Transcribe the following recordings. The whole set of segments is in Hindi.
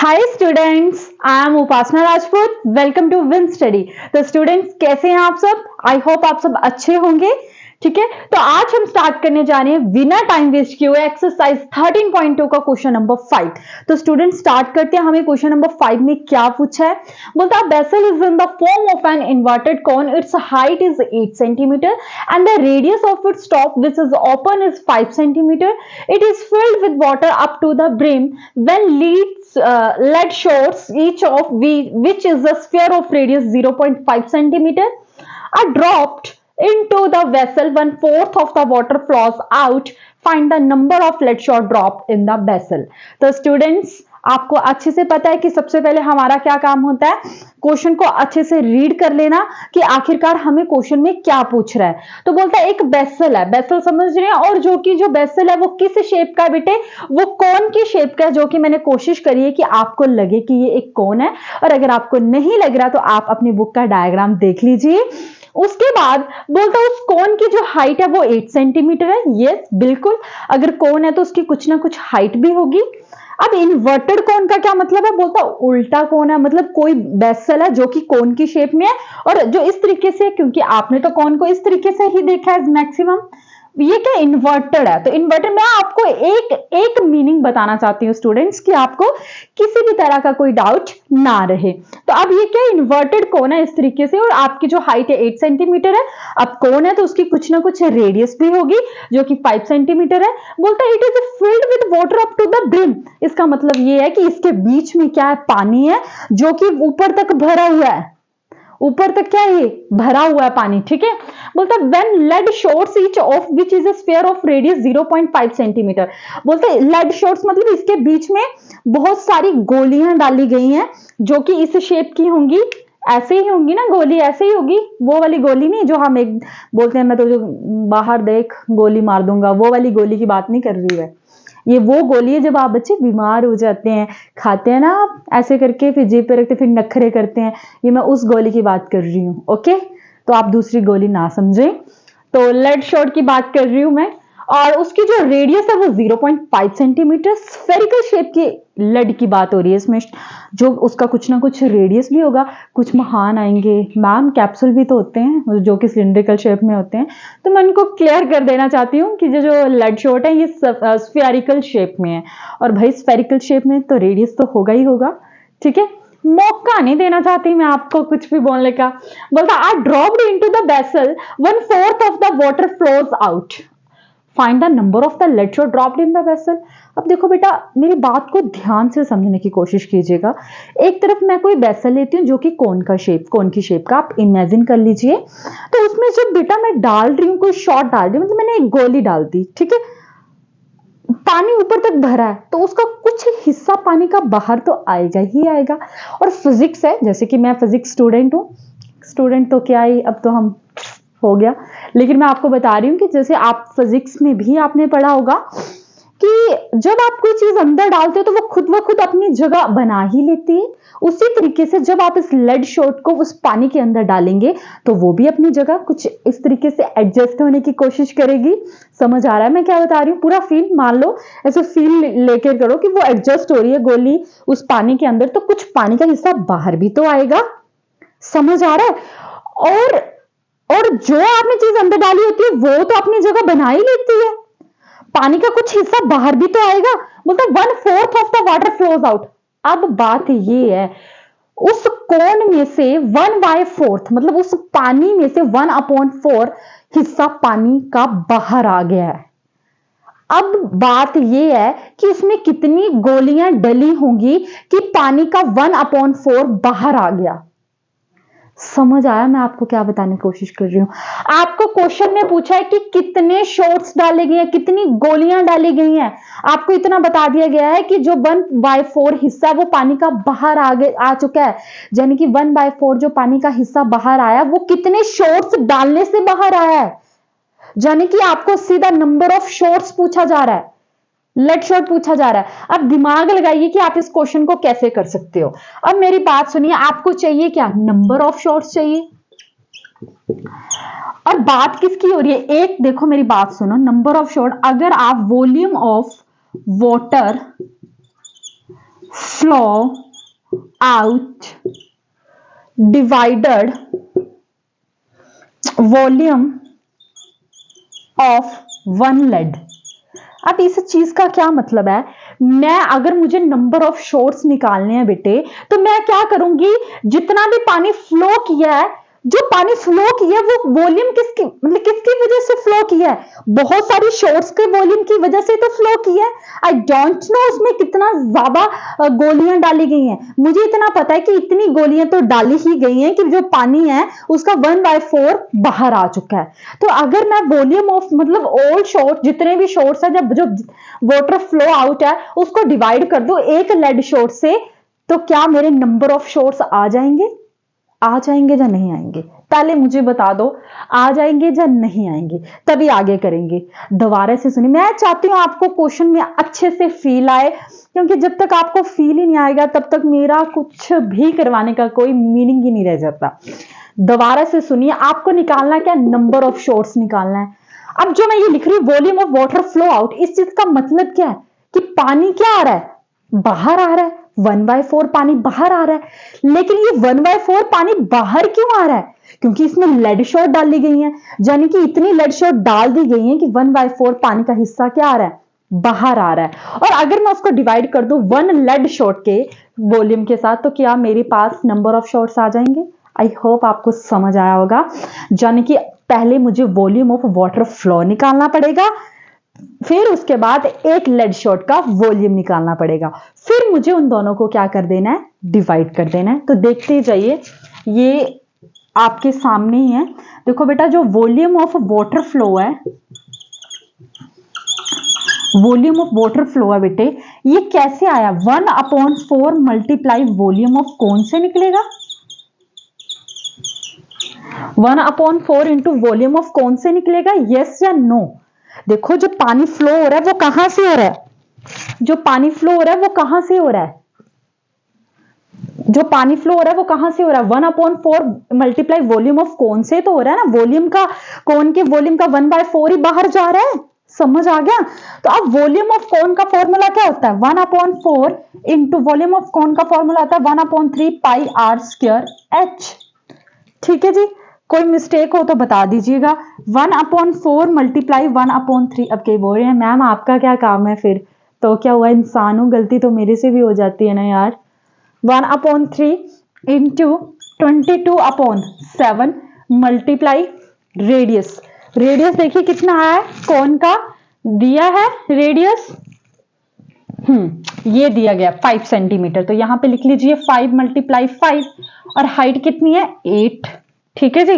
Hi students, I am Upasana Rajput. Welcome to win study. तो स्टूडेंट्स कैसे हैं आप सब? आई होप आप सब अच्छे होंगे। ठीक है, तो आज हम स्टार्ट करने जा रहे हैं बिना टाइम वेस्ट किए हुए एक्सरसाइज 13.2 का क्वेश्चन नंबर 5। तो स्टूडेंट स्टार्ट करते हैं। हमें क्वेश्चन नंबर 5 में क्या पूछा है? बोलता है vessel is in the form of an inverted cone, it's height is 8 centimetre and the radius of its top which is open is 5 centimetre. It is filled with water up to the brim when lead shorts each of which is a sphere of radius 0.5 centimeter are dropped into the vessel. 1/4 of the water flows out. Find the number of lead shot dropped in the vessel. तो स्टूडेंट्स आपको अच्छे से पता है कि सबसे पहले हमारा क्या काम होता है, क्वेश्चन को अच्छे से रीड कर लेना कि आखिरकार हमें क्वेश्चन में क्या पूछ रहा है। तो बोलता है एक बेसल है, बेसल समझ रहे हैं, और जो बेसल है वो किस शेप का है बेटे? वो कोन की शेप का है, जो कि मैंने कोशिश करी है कि आपको लगे कि ये एक कोन है। और अगर आपको नहीं लग रहा तो आप अपनी बुक का डायग्राम देख लीजिए। उसके बाद बोलता है उस कोन की जो हाइट है वो 8 सेंटीमीटर है। यस बिल्कुल, अगर कोन है तो उसकी कुछ ना कुछ हाइट भी होगी। अब इन्वर्टेड कोन का क्या मतलब है? बोलता उल्टा कोन है, मतलब कोई बेसल है जो कि कोन की शेप में है और जो इस तरीके से, क्योंकि आपने तो कोन को इस तरीके से ही देखा है मैक्सिमम। ये क्या इन्वर्टेड है? तो इन्वर्टेड में आपको एक मीनिंग बताना चाहती हूँ स्टूडेंट्स कि आपको किसी भी तरह का कोई डाउट ना रहे। तो अब ये क्या इन्वर्टेड कोन है इस तरीके से, और आपकी जो हाइट है 8 सेंटीमीटर है। अब कोन है तो उसकी कुछ ना कुछ रेडियस भी होगी जो कि 5 सेंटीमीटर है। बोलता है it is filled with water up to the brim. इसका मतलब ये है कि इसके बीच में क्या है? पानी है जो कि ऊपर तक भरा हुआ है। ऊपर तक क्या है? भरा हुआ है पानी। ठीक है, बोलता है when lead shorts each of which is a sphere of radius 0.5 centimetre. बोलते हैं lead shorts मतलब इसके बीच में बहुत सारी गोलियां डाली गई हैं जो कि इस शेप की होंगी। ऐसे ही होंगी ना, गोली ऐसे ही होगी। वो वाली गोली नहीं जो हम एक बोलते हैं मैं तो जो बाहर देख गोली मार दूंगा, वो वाली गोली की बात नहीं कर रही है। ये वो गोली है जब आप बच्चे बीमार हो जाते हैं, खाते हैं ना आप ऐसे करके, फिर जीभ पे रखते फिर नखरे करते हैं। ये मैं उस गोली की बात कर रही हूँ। ओके, तो आप दूसरी गोली ना समझें। तो लेड शॉट की बात कर रही हूं मैं, और उसकी जो रेडियस है वो 0.5 सेंटीमीटर। स्फेरिकल शेप की लेड की बात हो रही है इसमें, जो उसका कुछ ना कुछ रेडियस भी होगा। कुछ महान आएंगे मैम, कैप्सूल भी तो होते हैं जो कि सिलिंड्रिकल शेप में होते हैं। तो मैं उनको क्लियर कर देना चाहती हूँ कि जो लेड शॉट है ये स्फेरिकल शेप में है, और भाई स्फेरिकल शेप में तो रेडियस तो होगा ही होगा। ठीक है, मौका नहीं देना चाहती मैं आपको कुछ भी बोलने का। बोलता I dropped into the vessel 1/4 of the water flows out. Find the number of the lead shot dropped in the vessel. अब देखो बेटा, मेरी बात को ध्यान से समझने की कोशिश कीजिएगा। एक तरफ मैं कोई वेसल लेती हूँ जो कि कोन की शेप का आप इमेजिन कर लीजिए। तो उसमें जब बेटा मैं डाल रही हूँ, कोई शॉट डाल रही हूँ, मतलब मैंने एक गोली डाल दी। ठीक है, पानी ऊपर तक भरा है तो उसका कुछ हिस्सा पानी का बाहर तो आएगा ही आएगा। और फिजिक्स है, जैसे कि मैं फिजिक्स स्टूडेंट हूं, स्टूडेंट तो क्या ही, अब तो हम हो गया। लेकिन मैं आपको बता रही हूँ कि जैसे आप फिजिक्स में भी आपने पढ़ा होगा कि जब आप कोई चीज अंदर डालते हो तो वो खुद अपनी जगह बना ही लेती है। उसी तरीके से जब आप इस लेड शॉट को उस पानी के अंदर डालेंगे तो वो भी अपनी जगह कुछ इस तरीके से एडजस्ट होने की कोशिश करेगी। समझ आ रहा है मैं क्या बता रही हूँ? पूरा फील मान लो, ऐसे फील लेकर करो कि वो एडजस्ट हो रही है गोली उस पानी के अंदर, तो कुछ पानी का हिस्सा बाहर भी तो आएगा। समझ आ रहा है? और जो आपने चीज अंदर डाली होती है वो तो अपनी जगह बना ही लेती है। पानी का कुछ हिस्सा बाहर भी तो आएगा। बोलता 1/4 of the water flows out. अब बात ये है, उस कोन में से 1/4 मतलब उस पानी में से 1/4 हिस्सा पानी का बाहर आ गया है। अब बात यह है कि उसमें कितनी गोलियां डली होंगी कि पानी का 1/4 बाहर आ गया। समझ आया मैं आपको क्या बताने की कोशिश कर रही हूं? आपको क्वेश्चन में पूछा है कि कितने शॉट्स डाले गए हैं, कितनी गोलियां डाली गई हैं। आपको इतना बता दिया गया है कि जो 1/4 हिस्सा वो पानी का बाहर आ चुका है। यानी कि 1/4 जो पानी का हिस्सा बाहर आया वो कितने शॉट्स डालने से बाहर आया है। यानी कि आपको सीधा नंबर ऑफ शॉट्स पूछा जा रहा है, लेड शॉट पूछा जा रहा है। अब दिमाग लगाइए कि आप इस क्वेश्चन को कैसे कर सकते हो। अब मेरी बात सुनिए, आपको चाहिए क्या? नंबर ऑफ शॉट्स चाहिए। और बात किसकी हो रही है? एक देखो मेरी बात सुनो, नंबर ऑफ शॉट, अगर आप volume of water flow out divided volume of one lead। अब इस चीज का क्या मतलब है, मैं अगर मुझे नंबर ऑफ शॉट्स निकालने हैं बेटे, तो मैं क्या करूंगी, जितना भी पानी फ्लो किया है, जो पानी फ्लो किया है वो वॉल्यूम किसकी, मतलब किसकी वजह से फ्लो किया है, बहुत सारी शॉट्स के वॉल्यूम की वजह से तो फ्लो किया है। आई डोंट नो उसमें कितना ज्यादा गोलियां डाली गई हैं, मुझे इतना पता है कि इतनी गोलियां तो डाली ही गई हैं कि जो पानी है उसका 1/4 बाहर आ चुका है। तो अगर मैं वॉल्यूम ऑफ मतलब ऑल शॉट, जितने भी शॉट्स है, जब जो वाटर फ्लो आउट है उसको डिवाइड कर दो एक लेड शॉट से, तो क्या मेरे नंबर ऑफ शॉट्स आ जाएंगे, आ जाएंगे या नहीं आएंगे? पहले मुझे बता दो, आ जाएंगे या नहीं आएंगे, तभी आगे करेंगे। दोबारा से सुनिए, मैं चाहती हूं आपको क्वेश्चन में अच्छे से फील आए, क्योंकि जब तक आपको फील ही नहीं आएगा तब तक मेरा कुछ भी करवाने का कोई मीनिंग ही नहीं रह जाता। दोबारा से सुनिए, आपको निकालना क्या, नंबर ऑफ शॉट्स निकालना है। अब जो मैं ये लिख रही हूँ volume of water flow out, इस चीज का मतलब क्या है कि पानी क्या आ रहा है, बाहर आ रहा है, 1/4 पानी बाहर आ रहा है। लेकिन ये 1/4 पानी बाहर क्यों आ रहा है, क्योंकि इसमें लेड शॉट डाली गई है, यानी कि इतनी लेड शॉट डाल दी गई है कि 1/4 पानी का हिस्सा क्या आ रहा है, बाहर आ रहा है। और अगर मैं उसको डिवाइड कर दूं 1 लेड शॉट के वॉल्यूम के साथ, तो क्या मेरे पास नंबर ऑफ शॉट्स आ जाएंगे? आई होप आपको समझ आया होगा। यानी कि पहले मुझे वॉल्यूम ऑफ वाटर फ्लो निकालना पड़ेगा, फिर उसके बाद एक लेड शॉट का वॉल्यूम निकालना पड़ेगा, फिर मुझे उन दोनों को क्या कर देना है, डिवाइड कर देना है। तो देखते जाइए, ये आपके सामने ही है। देखो बेटा, जो वॉल्यूम ऑफ वाटर फ्लो है, वॉल्यूम ऑफ वाटर फ्लो है बेटे, ये कैसे आया, 1/4 मल्टीप्लाई वॉल्यूम ऑफ कौन से निकलेगा, 1/4 इंटू वॉल्यूम ऑफ कौन से निकलेगा, यस या नो? देखो, जो पानी फ्लो हो रहा है वो कहां से हो रहा है, जो पानी फ्लो हो रहा है वो कहां से हो रहा है, जो पानी फ्लो हो रहा है वो कहां से हो रहा है, 1/4 मल्टीप्लाई वॉल्यूम ऑफ कौन से तो हो रहा है ना, वॉल्यूम का, कौन के वॉल्यूम का 1/4 ही बाहर जा रहा है। समझ आ गया? तो अब वॉल्यूम ऑफ कौन का फॉर्मूला क्या होता है, 1/4 इंटू वॉल्यूम ऑफ कौन का फॉर्मूला होता है 1/3 पाई आर स्क्वायर एच। ठीक है जी, कोई मिस्टेक हो तो बता दीजिएगा। 1/4 मल्टीप्लाई 1/3। अब कई बोल रहे हैं मैम आपका क्या काम है फिर, तो क्या हुआ, इंसान हूं, गलती तो मेरे से भी हो जाती है ना यार। 1/3 इंटू 22/7 मल्टीप्लाई रेडियस। रेडियस देखिए कितना आया है, कौन का दिया है रेडियस, ये दिया गया 5 सेंटीमीटर, तो यहां पे लिख लीजिए 5 मल्टीप्लाई 5, और हाइट कितनी है 8। ठीक है जी,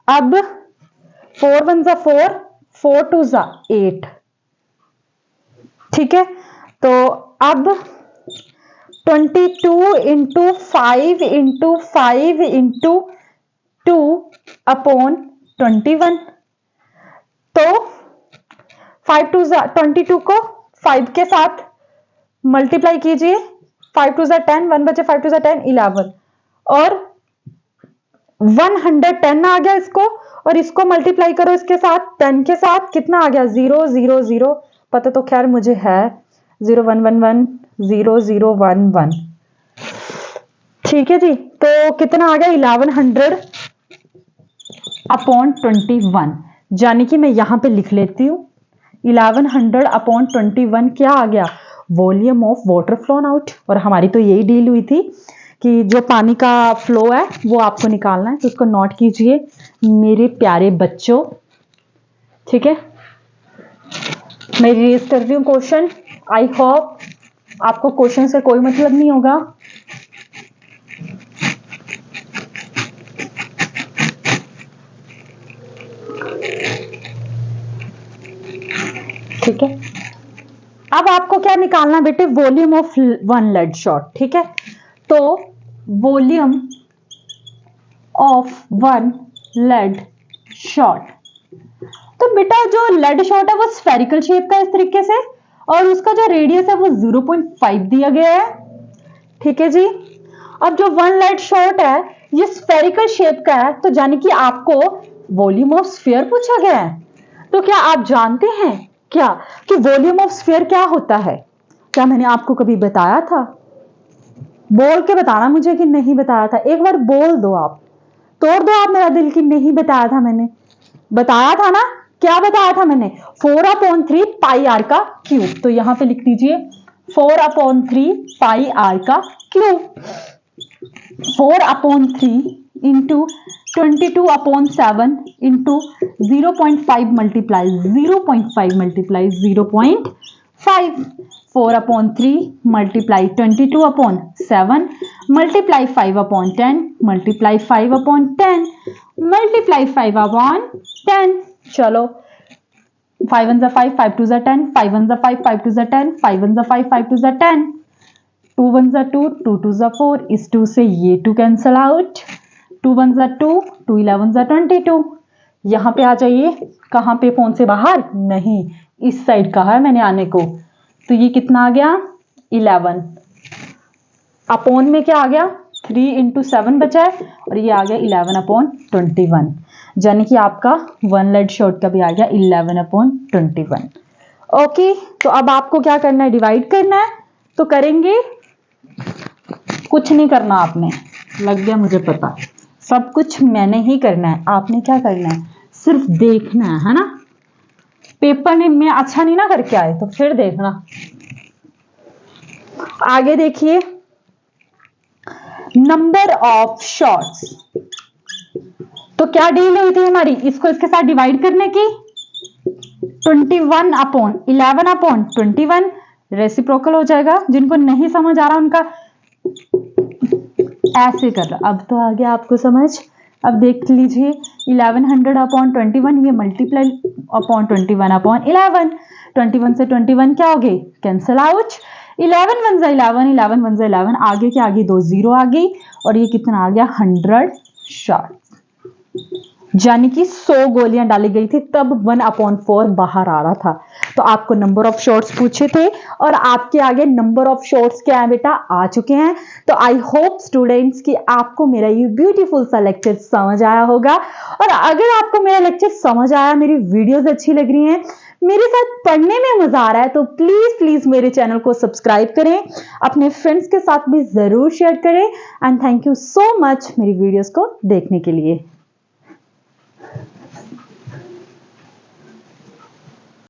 अब 4 1 जा 4, 4 2 जा 8। ठीक है, तो अब 22 इंटू 5 इंटू 5 इंटू 2/21, तो 5 2 जा 22 को 5 के साथ मल्टीप्लाई कीजिए, 5 2 जा 10, 1 बचे 5 2 जा 10 11, और 110 आ गया इसको, और इसको मल्टीप्लाई करो इसके साथ 10 के साथ, कितना आ गया 0 0 0, पता तो खैर मुझे है, 0 1 1 1 0 0 1 1। ठीक है जी, तो कितना आ गया 1100/21, यानी कि मैं यहां पे लिख लेती हूं 1100/21 क्या आ गया, volume of water phloem out. और हमारी तो यही डील हुई थी कि जो पानी का फ्लो है वो आपको निकालना है, तो उसको नोट कीजिए मेरे प्यारे बच्चों। ठीक है, मैं रेज कर रही हूँ क्वेश्चन, आई होप आपको क्वेश्चन से कोई मतलब नहीं होगा। ठीक है, अब आपको क्या निकालना बेटे, वॉल्यूम ऑफ 1 लेड शॉट। ठीक है, तो वॉल्यूम ऑफ 1 लेड शॉट, तो बेटा जो लेड शॉट है वो स्फेरिकल शेप का इस तरीके से, और उसका जो रेडियस है वो 0.5 दिया गया है। ठीक है जी, अब जो 1 लेड शॉट है ये स्फेरिकल शेप का है, तो यानी कि आपको वॉल्यूम ऑफ स्फीयर पूछा गया है। तो क्या आप जानते हैं क्या कि वॉल्यूम ऑफ स्फीयर क्या होता है, क्या मैंने आपको कभी बताया था? बोल के बताना मुझे कि नहीं बताया था, एक बार बोल दो आप, तोड़ दो आप मेरा दिल कि नहीं बताया था मैंने। बताया था ना, क्या बताया था मैंने? 4/3 पाई आर का क्यूब। तो यहां पे लिख दीजिए 4/3 पाई आर का cube. 4/3 into 22/7 into 0.5 multiply 0.5 multiply 0.5। 4/3 multiply 22/7 multiply 5/10 multiply 5/10 multiply 5/10। चलो 5 1 5, 5 2 10, 5 1 5, 5 2 10, 5 1 5, 5 2 10, 2 1 2, 2 2 4। इस 2 से ये 2 कैंसल आउट, 2 1 2, 2 11 22। यहां पे आ जाइए, कहां पे? फोन से बाहर नहीं, इस साइड कहा है मैंने आने को। तो ये कितना आ गया? 11 अपॉन में क्या आ गया? 3 इंटू 7 बचा है और ये आ गया 11/21, यानी कि आपका वन लेड शॉर्ट का भी आ गया 11/21। ओके, तो अब आपको क्या करना है? डिवाइड करना है। तो करेंगे, कुछ नहीं करना आपने, लग गया मुझे पता, सब कुछ मैंने ही करना है। आपने क्या करना है? सिर्फ देखना है ना। पेपर में अच्छा नहीं ना करके आए तो फिर देखना। आगे देखिए, नंबर ऑफ शॉर्ट्स। तो क्या डील हुई थी हमारी? इसको इसके साथ डिवाइड करने की। 21/11/21 रेसिप्रोकल हो जाएगा। जिनको नहीं समझ आ रहा उनका ऐसे कर लो। अब तो आ गया आपको समझ। अब देख लीजिए 1100/21 ये मल्टीप्लाई अपॉन 21/11। 21 से 21 क्या हो गए? Cancel out. 11 1 11, 11 1 11, आगे क्या आ गई? 2 0 आ गई और ये कितना आ गया? 100 शॉट, यानी कि 100 गोलियां डाली गई थी, तब 1/4 बाहर आ रहा था। तो आपको नंबर ऑफ शॉट्स पूछे थे और आपके आगे नंबर ऑफ शॉट्स क्या है बेटा? आ चुके हैं। तो आई होप स्टूडेंट्स कि आपको मेरा ये ब्यूटीफुल सा लेक्चर समझ आया होगा। और अगर आपको मेरा लेक्चर समझ आया, मेरी वीडियोस अच्छी लग रही हैं, मेरे साथ पढ़ने में मजा आ रहा है, तो प्लीज प्लीज मेरे चैनल को सब्सक्राइब करें, अपने फ्रेंड्स के साथ भी जरूर शेयर करें। And thank you so much मेरी वीडियोस को देखने के लिए।